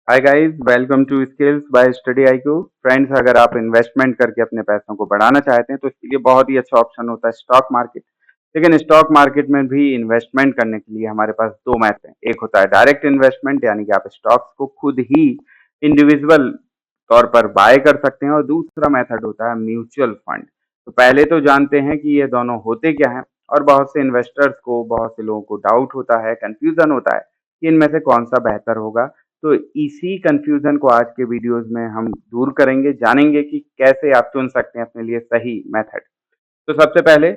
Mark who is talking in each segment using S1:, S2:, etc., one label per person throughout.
S1: Hi guys, welcome to skills by study IQ. Friends, अगर आप investment करके अपने पैसों को बढ़ाना चाहते हैं तो इसके लिए बहुत ही अच्छा ऑप्शन होता है स्टॉक मार्केट। लेकिन स्टॉक मार्केट में भी इन्वेस्टमेंट करने के लिए हमारे पास दो मेथड हैं। एक होता है डायरेक्ट इन्वेस्टमेंट, यानी कि आप स्टॉक्स को खुद ही इंडिविजुअल तौर पर बाय कर सकते हैं, और दूसरा मेथड होता है म्यूचुअल फंड। तो पहले तो जानते हैं कि ये दोनों होते क्या हैं। और बहुत से इन्वेस्टर्स को, बहुत से लोगों को डाउट होता है, कंफ्यूजन होता है कि इनमें से कौन सा बेहतर होगा। तो इसी कंफ्यूजन को आज के वीडियोस में हम दूर करेंगे, जानेंगे कि कैसे आप चुन सकते हैं अपने लिए सही मेथड। तो सबसे पहले,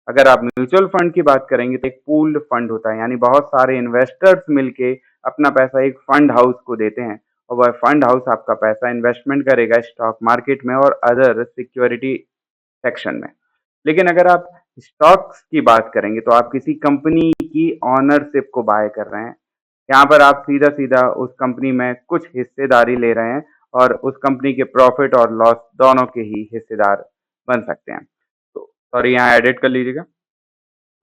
S1: अगर आप म्यूचुअल फंड की बात करेंगे तो एक पूल्ड फंड होता है, यानी बहुत सारे इन्वेस्टर्स मिलके अपना पैसा एक फंड हाउस को देते हैं, और वह फंड हाउस आपका पैसा इन्वेस्टमेंट करेगा स्टॉक मार्केट में और अदर सिक्योरिटी सेक्शन में। लेकिन अगर आप स्टॉक्स की बात करेंगे तो आप किसी कंपनी की ऑनरशिप को बाय कर रहे हैं। यहाँ पर आप सीधा सीधा उस कंपनी में कुछ हिस्सेदारी ले रहे हैं, और उस कंपनी के प्रॉफिट और लॉस दोनों के ही हिस्सेदार बन सकते हैं। तो सॉरी, यहाँ एडिट कर लीजिएगा।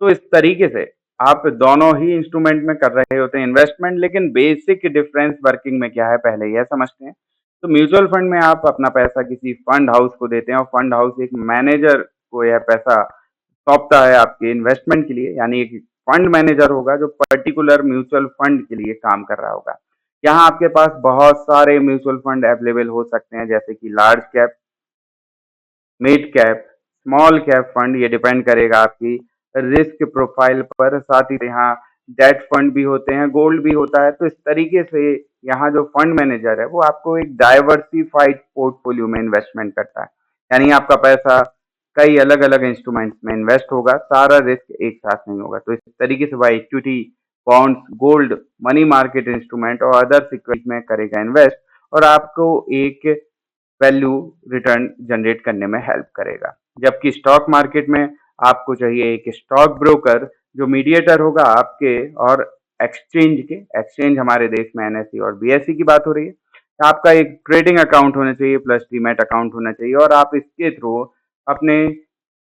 S1: तो इस तरीके से आप दोनों ही इंस्ट्रूमेंट में कर रहे होते हैं इन्वेस्टमेंट, लेकिन बेसिक डिफरेंस वर्किंग में क्या है पहले यह समझते हैं। तो म्यूचुअल फंड में आप अपना पैसा किसी फंड हाउस को देते हैं, और फंड हाउस एक मैनेजर को यह पैसा सौंपता है आपके इन्वेस्टमेंट के लिए, यानी एक फंड मैनेजर होगा जो पर्टिकुलर म्यूचुअल फंड के लिए काम कर रहा होगा। यहाँ आपके पास बहुत सारे म्यूचुअल फंड अवेलेबल हो सकते हैं, जैसे कि large cap, mid cap, small cap fund. ये डिपेंड करेगा आपकी रिस्क प्रोफाइल पर। साथ ही यहाँ डेट फंड भी होते हैं, गोल्ड भी होता है। तो इस तरीके से यहाँ जो फंड मैनेजर है वो आपको एक डाइवर्सिफाइड पोर्टफोलियो में इन्वेस्टमेंट करता है, यानी आपका पैसा कई अलग अलग इंस्ट्रूमेंट्स में इन्वेस्ट होगा, सारा रिस्क एक साथ नहीं होगा। तो इस तरीके से वह equity, bonds, gold, money market instrument और अदर सिक्योरिटी में करेगा इन्वेस्ट, और आपको एक वैल्यू रिटर्न जनरेट करने में हेल्प करेगा। जबकि स्टॉक मार्केट में आपको चाहिए एक स्टॉक ब्रोकर जो मीडिएटर होगा आपके और एक्सचेंज के। एक्सचेंज हमारे देश में एनएसई और बीएसई की बात हो रही है। आपका एक ट्रेडिंग अकाउंट होना चाहिए प्लस डीमैट अकाउंट होना चाहिए, और आप इसके थ्रू अपने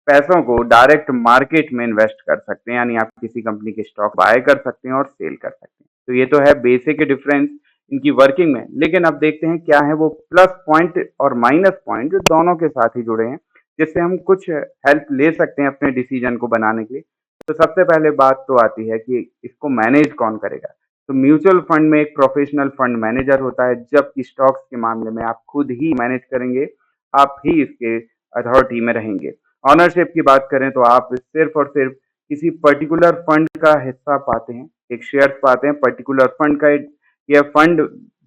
S1: पैसों को डायरेक्ट मार्केट में इन्वेस्ट कर सकते हैं, यानी आप किसी कंपनी के स्टॉक बाय कर सकते हैं और सेल कर सकते हैं। तो ये तो है बेसिक डिफरेंस इनकी वर्किंग में। लेकिन अब देखते हैं क्या है वो प्लस पॉइंट और माइनस पॉइंट जो दोनों के साथ ही जुड़े हैं, जिससे हम कुछ हेल्प ले सकते हैं अपने डिसीजन को बनाने के लिए। तो सबसे पहले बात तो आती है कि इसको मैनेज कौन करेगा। तो म्यूचुअल फंड में एक प्रोफेशनल फंड मैनेजर होता है, जबकि स्टॉक्स के मामले में आप खुद ही मैनेज करेंगे, आप ही इसके अथॉरिटी में रहेंगे। ऑनरशिप की बात करें तो आप सिर्फ और सिर्फ किसी पर्टिकुलर फंड का हिस्सा पाते हैं, एक शेयर पाते हैं पर्टिकुलर फंड का। यह फंड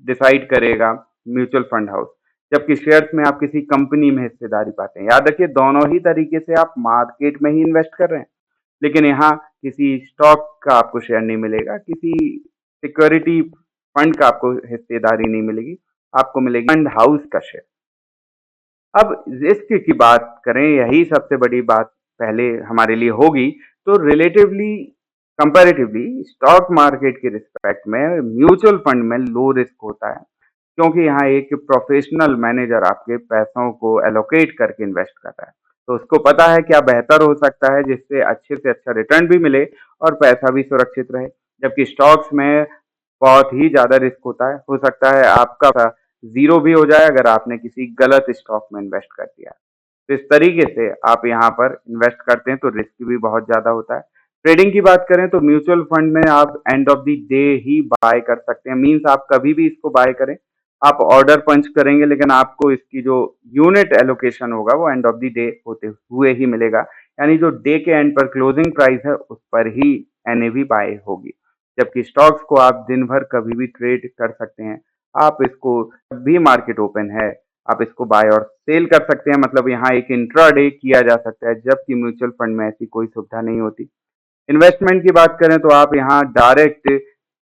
S1: डिसाइड करेगा म्यूचुअल फंड हाउस, जबकि शेयर्स में आप किसी कंपनी में हिस्सेदारी पाते हैं। याद रखिए, दोनों ही तरीके से आप मार्केट में ही इन्वेस्ट कर रहे हैं, लेकिन यहाँ किसी स्टॉक का आपको शेयर नहीं मिलेगा, किसी सिक्योरिटी फंड का आपको हिस्सेदारी नहीं मिलेगी, आपको मिलेगी फंड हाउस का शेयर। अब रिस्क की बात करें, यही सबसे बड़ी बात पहले हमारे लिए होगी। तो रिलेटिवली, कंपैरेटिवली स्टॉक मार्केट के रिस्पेक्ट में म्यूचुअल फंड में लो रिस्क होता है, क्योंकि यहाँ एक प्रोफेशनल मैनेजर आपके पैसों को एलोकेट करके इन्वेस्ट कर रहा है। तो उसको पता है क्या बेहतर हो सकता है, जिससे अच्छे से अच्छा रिटर्न भी मिले और पैसा भी सुरक्षित रहे। जबकि स्टॉक्स में बहुत ही ज़्यादा रिस्क होता है, हो सकता है आपका ज़ीरो भी हो जाए अगर आपने किसी गलत स्टॉक में इन्वेस्ट कर दिया। तो इस तरीके से आप यहाँ पर इन्वेस्ट करते हैं तो रिस्क भी बहुत ज़्यादा होता है। ट्रेडिंग की बात करें तो म्यूचुअल फंड में आप एंड ऑफ द डे ही बाय कर सकते हैं, मीन्स आप कभी भी इसको बाय करें, आप ऑर्डर पंच करेंगे, लेकिन आपको इसकी जो यूनिट एलोकेशन होगा वो एंड ऑफ द डे होते हुए ही मिलेगा, यानी जो डे के एंड पर क्लोजिंग प्राइस है उस पर ही एनएवी बाय होगी। जबकि स्टॉक्स को आप दिन भर कभी भी ट्रेड कर सकते हैं, आप इसको जब भी मार्केट ओपन है आप इसको बाय और सेल कर सकते हैं, मतलब यहाँ एक इंट्राडे किया जा सकता है, जबकि म्यूचुअल फंड में ऐसी कोई सुविधा नहीं होती। इन्वेस्टमेंट की बात करें तो आप यहाँ डायरेक्ट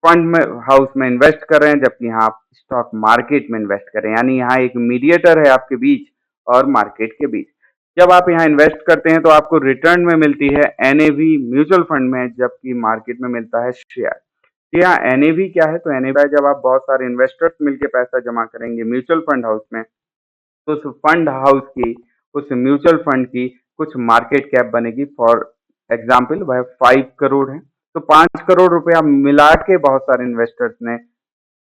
S1: फंड में हाउस में इन्वेस्ट कर रहे हैं, जबकि यहाँ आप स्टॉक मार्केट में इन्वेस्ट कर रहे हैं, यानी यहाँ एक मीडिएटर है आपके बीच और मार्केट के बीच। जब आप यहाँ इन्वेस्ट करते हैं तो आपको रिटर्न में मिलती है एनएवी म्यूचुअल फंड में, जबकि मार्केट में मिलता है शेयर। यहाँ एनएवी क्या है, तो एनएवी जब आप बहुत सारे इन्वेस्टर्स मिलकर पैसा जमा करेंगे म्यूचुअल फंड हाउस में, तो उस फंड हाउस की, उस म्यूचुअल फंड की कुछ मार्केट कैप बनेगी। फॉर एग्जाम्पल वह 5 करोड़ है, तो 5 करोड़ रुपया मिला के बहुत सारे इन्वेस्टर्स ने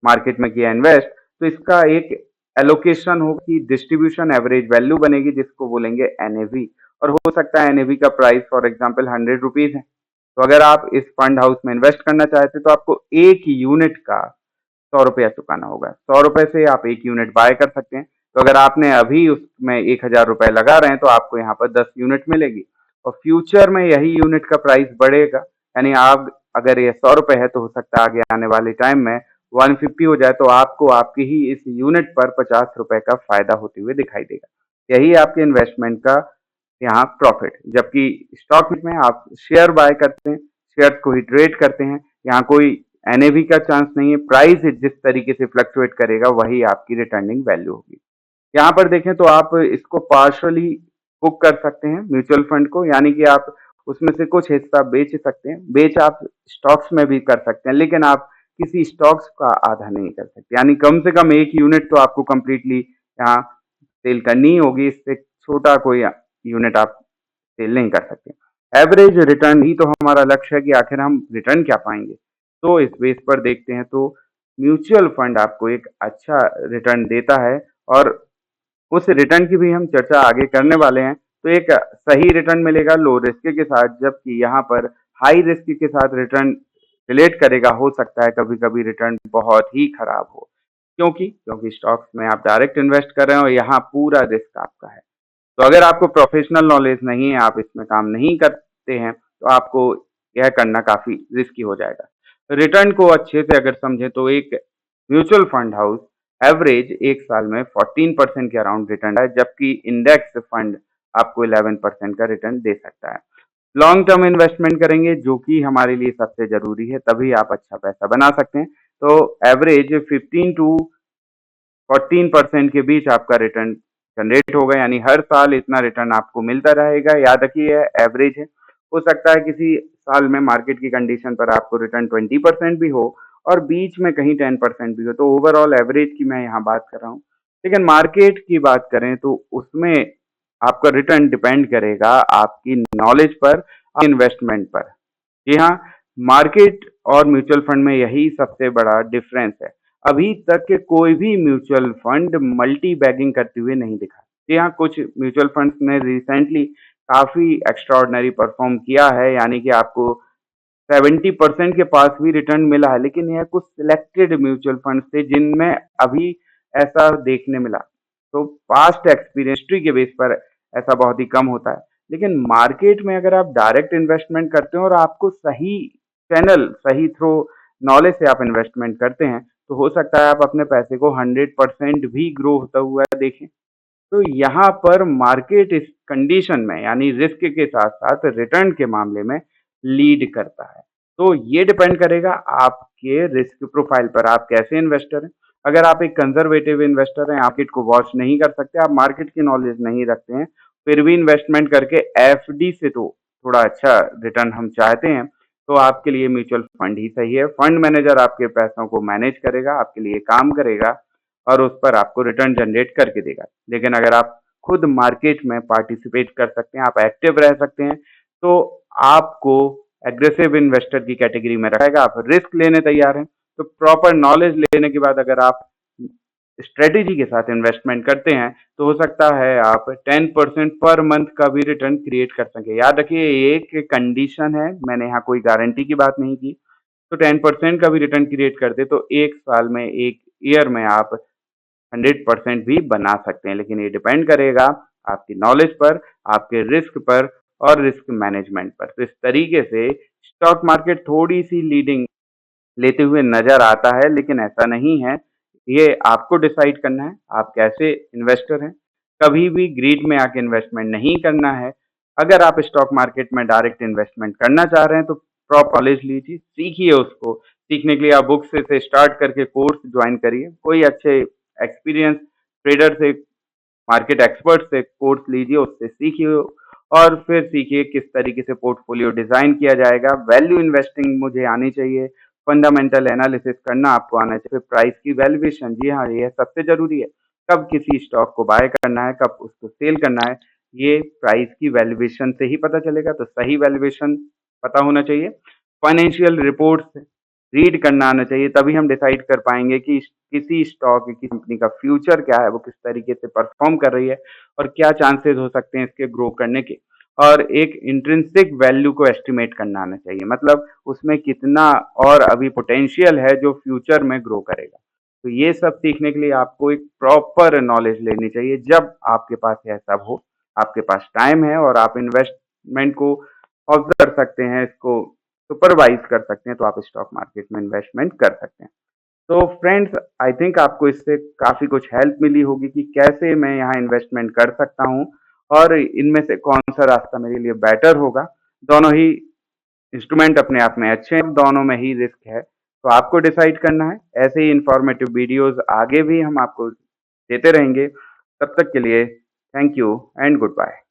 S1: मार्केट में किया इन्वेस्ट, तो इसका एक एलोकेशन होगा कि डिस्ट्रीब्यूशन एवरेज वैल्यू बनेगी जिसको बोलेंगे एनएवी। और हो सकता है एनएवी का प्राइस फॉर एग्जांपल 100 रुपीज है। तो अगर आप इस फंड हाउस में इन्वेस्ट करना चाहते हैं तो आपको एक यूनिट का 100 रुपया चुकाना होगा। 100 रुपए से आप एक यूनिट बाय कर सकते हैं। तो अगर आपने अभी उसमें 1000 रुपए लगा रहे हैं तो आपको यहाँ पर 10 यूनिट मिलेगी। और फ्यूचर में यही यूनिट का प्राइस बढ़ेगा, यानी आप अगर ये 100 रुपए है तो हो सकता है आगे आने वाले टाइम में 150 हो जाए, तो आपको आपकी ही इस यूनिट पर 50 रुपए का फायदा होते हुए दिखाई देगा। यही आपके इन्वेस्टमेंट का यहाँ प्रॉफिट। जबकि स्टॉक में आप शेयर बाय करते हैं, शेयर को ही ट्रेड करते हैं, यहाँ कोई एनएवी का चांस नहीं है। प्राइस जिस तरीके से फ्लक्चुएट करेगा वही आपकी रिटर्निंग वैल्यू होगी। यहाँ पर देखें तो आप इसको पार्शली बुक कर सकते हैं म्यूचुअल फंड को, यानी कि आप उसमें से कुछ हिस्सा बेच सकते हैं। बेच आप स्टॉक्स में भी कर सकते हैं, लेकिन आप किसी स्टॉक्स का आधा नहीं कर सकते, यानी कम से कम एक यूनिट तो आपको कंप्लीटली यहाँ सेल करनी ही होगी। इससे छोटा कोई यूनिट आप सेल नहीं कर सकते। एवरेज रिटर्न ही तो हमारा लक्ष्य है कि आखिर हम रिटर्न क्या पाएंगे। तो इस बेस पर देखते हैं तो म्यूचुअल फंड आपको एक अच्छा रिटर्न देता है, और उस रिटर्न की भी हम चर्चा आगे करने वाले हैं। तो एक सही रिटर्न मिलेगा लो रिस्क के साथ, जबकि यहाँ पर हाई रिस्क के साथ रिटर्न रिलेट करेगा। हो सकता है कभी कभी रिटर्न बहुत ही खराब हो, क्योंकि स्टॉक्स में आप डायरेक्ट इन्वेस्ट कर रहे हो, यहाँ पूरा रिस्क आपका है। तो अगर आपको प्रोफेशनल नॉलेज नहीं है, आप इसमें काम नहीं करते हैं, तो आपको यह करना काफ़ी रिस्की हो जाएगा। रिटर्न को अच्छे से अगर समझें तो एक म्यूचुअल फंड हाउस एवरेज एक साल में 14% के अराउंड रिटर्न है, जबकि इंडेक्स फंड आपको 11% का रिटर्न दे सकता है। लॉन्ग टर्म इन्वेस्टमेंट करेंगे जो कि हमारे लिए सबसे ज़रूरी है, तभी आप अच्छा पैसा बना सकते हैं। तो एवरेज 15 टू 14% के बीच आपका रिटर्न जनरेट होगा, यानी हर साल इतना रिटर्न आपको मिलता रहेगा। याद रखिए एवरेज है, हो सकता है किसी साल में मार्केट की कंडीशन पर आपको रिटर्न 20% भी हो और बीच में कहीं 10% भी हो। तो ओवरऑल एवरेज की मैं यहाँ बात कर रहा हूँ। लेकिन मार्केट की बात करें तो उसमें आपका रिटर्न डिपेंड करेगा आपकी नॉलेज पर, इन्वेस्टमेंट पर। जी हाँ, मार्केट और म्यूचुअल फंड में यही सबसे बड़ा डिफरेंस है। अभी तक के कोई भी म्यूचुअल फंड मल्टी बैगिंग करते हुए नहीं दिखा। जी हाँ, कुछ म्यूचुअल फंड्स ने रिसेंटली काफ़ी एक्स्ट्राऑर्डिनरी परफॉर्म किया है, यानी कि आपको 70% के पास भी रिटर्न मिला है, लेकिन यह कुछ सिलेक्टेड म्यूचुअल फंड्स थे जिनमें अभी ऐसा देखने मिला। तो पास्ट एक्सपीरियंस हिस्ट्री के बेस पर ऐसा बहुत ही कम होता है। लेकिन मार्केट में अगर आप डायरेक्ट इन्वेस्टमेंट करते हैं और आपको सही चैनल, सही थ्रू नॉलेज से आप इन्वेस्टमेंट करते हैं, तो हो सकता है आप अपने पैसे को 100% भी ग्रो होता हुआ देखें। तो यहाँ पर मार्केट इस कंडीशन में, यानी रिस्क के साथ साथ रिटर्न के मामले में लीड करता है। तो ये डिपेंड करेगा आपके रिस्क प्रोफाइल पर, आप कैसे इन्वेस्टर हैं। अगर आप एक कंजर्वेटिव इन्वेस्टर हैं, मार्केट को वॉच नहीं कर सकते, आप मार्केट की नॉलेज नहीं रखते हैं, फिर भी इन्वेस्टमेंट करके एफडी से तो थोड़ा अच्छा रिटर्न हम चाहते हैं, तो आपके लिए म्यूचुअल फंड ही सही है। फंड मैनेजर आपके पैसों को मैनेज करेगा, आपके लिए काम करेगा और उस पर आपको रिटर्न जनरेट करके देगा। लेकिन अगर आप खुद मार्केट में पार्टिसिपेट कर सकते हैं, आप एक्टिव रह सकते हैं, तो आपको एग्रेसिव इन्वेस्टर की कैटेगरी में रखेगा। आप रिस्क लेने तैयार हैं, तो प्रॉपर नॉलेज लेने के बाद अगर आप स्ट्रेटेजी के साथ इन्वेस्टमेंट करते हैं, तो हो सकता है आप 10% पर मंथ का भी रिटर्न क्रिएट कर सकें। याद रखिए एक कंडीशन है, मैंने यहाँ कोई गारंटी की बात नहीं की। तो 10% का भी रिटर्न क्रिएट करते तो एक साल में, एक ईयर में आप 100% भी बना सकते हैं। लेकिन ये डिपेंड करेगा आपकी नॉलेज पर, आपके रिस्क पर और रिस्क मैनेजमेंट पर। तो इस तरीके से स्टॉक मार्केट थोड़ी सी लीडिंग लेते हुए नजर आता है, लेकिन ऐसा नहीं है। ये आपको डिसाइड करना है आप कैसे इन्वेस्टर हैं। कभी भी ग्रीड में आके इन्वेस्टमेंट नहीं करना है। अगर आप स्टॉक मार्केट में डायरेक्ट इन्वेस्टमेंट करना चाह रहे हैं तो प्रॉपर नॉलेज लीजिए, सीखिए उसको। सीखने के लिए आप बुक से स्टार्ट करके कोर्स ज्वाइन करिए, कोई अच्छे एक्सपीरियंस ट्रेडर से, मार्केट एक्सपर्ट से कोर्स लीजिए, उससे सीखिए और फिर सीखिए किस तरीके से पोर्टफोलियो डिजाइन किया जाएगा। वैल्यू इन्वेस्टिंग मुझे आनी चाहिए, फंडामेंटल एनालिसिस करना आपको आना चाहिए, प्राइस की वैल्यूएशन, जी हाँ ये सबसे जरूरी है। कब किसी स्टॉक को बाय करना है, कब उसको सेल करना है, ये प्राइस की वैल्यूएशन से ही पता चलेगा। तो सही वैल्यूएशन पता होना चाहिए। फाइनेंशियल रिपोर्ट्स रीड करना आना चाहिए, तभी हम डिसाइड कर पाएँगे कि किसी स्टॉक, किसी कंपनी का फ्यूचर क्या है, वो किस तरीके से परफ़ॉर्म कर रही है और क्या चांसेज़ हो सकते हैं इसके ग्रो करने के। और एक इंट्रिंसिक वैल्यू को एस्टिमेट करना आना चाहिए, मतलब उसमें कितना और अभी पोटेंशियल है जो फ्यूचर में ग्रो करेगा। तो ये सब सीखने के लिए आपको एक प्रॉपर नॉलेज लेनी चाहिए जब आपके पास यह सब हो, आपके पास टाइम है और आप इन्वेस्टमेंट को ऑब्ज़र्व कर सकते हैं, इसको सुपरवाइज़ कर सकते हैं, तो आप स्टॉक मार्केट में इन्वेस्टमेंट कर सकते हैं। तो फ्रेंड्स, आई थिंक आपको इससे काफ़ी कुछ हेल्प मिली होगी कि कैसे मैं यहाँ इन्वेस्टमेंट कर सकता हूँ और इनमें से कौन-सा रास्ता मेरे लिए बेटर होगा। दोनों ही इंस्ट्रूमेंट अपने आप में अच्छे हैं, दोनों में ही रिस्क है, तो आपको डिसाइड करना है। ऐसे ही इन्फॉर्मेटिव वीडियोज़ आगे भी हम आपको देते रहेंगे। तब तक के लिए thank you and good bye.